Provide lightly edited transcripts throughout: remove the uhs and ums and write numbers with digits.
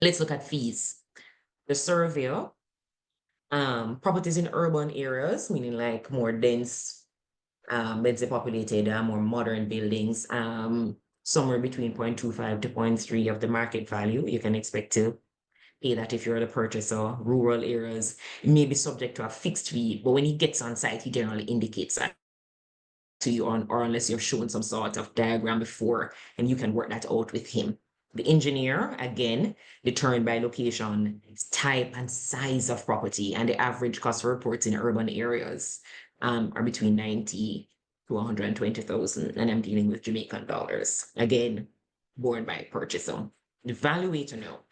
Let's look at fees. The Surveyor, properties in urban areas, meaning like more dense, densely populated, more modern buildings, somewhere between 0.25 to 0.3 of the market value. You can expect to pay that if you're the purchaser. Rural areas, it may be subject to a fixed fee, but when he gets on site, he generally indicates that to you on, or unless you're shown some sort of diagram before, and you can work that out with him. The engineer, again, determined by location, type, and size of property, and the average cost for reports in urban areas are between 90 to 120,000, and I'm dealing with Jamaican dollars. Again, borne by purchaser. The valuator note.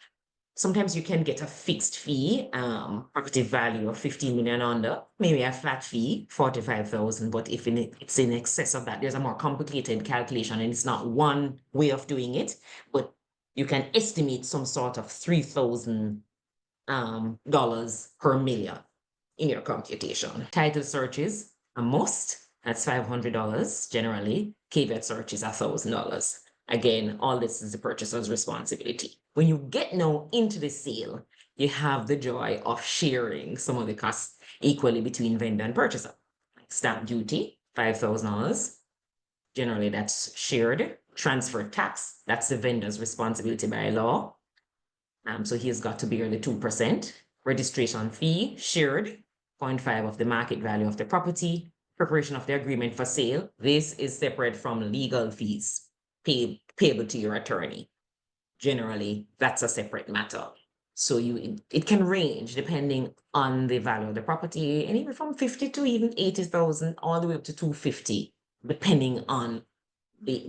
Sometimes you can get a fixed fee, property value of 15 million under, maybe a flat fee, 45,000. But if it's in excess of that, there's a more complicated calculation, and it's not one way of doing it, but you can estimate some sort of $3,000 dollars per million in your computation. Title searches, a must. That's $500 generally. Caveat searches, $1,000. Again, all this is the purchaser's responsibility. When you get now into the sale, you have the joy of sharing some of the costs equally between vendor and purchaser. Stamp duty, $5,000. Generally, that's shared. Transfer tax, that's the vendor's responsibility by law. So he's got to bear the 2%. Registration fee, shared, 0.5 of the market value of the property. Preparation of the agreement for sale. This is separate from legal fees payable to your attorney. Generally, that's a separate matter. So it can range depending on the value of the property, anywhere from 50 to even 80,000, all the way up to 250, depending on the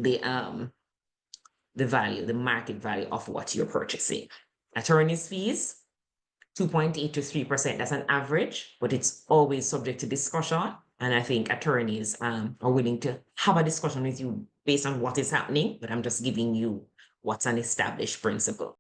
value, the market value of what you're purchasing. Attorney's fees, 2.8 to 3%. That's an average, but it's always subject to discussion. And I think attorneys are willing to have a discussion with you based on what is happening, but I'm just giving you what's an established principle.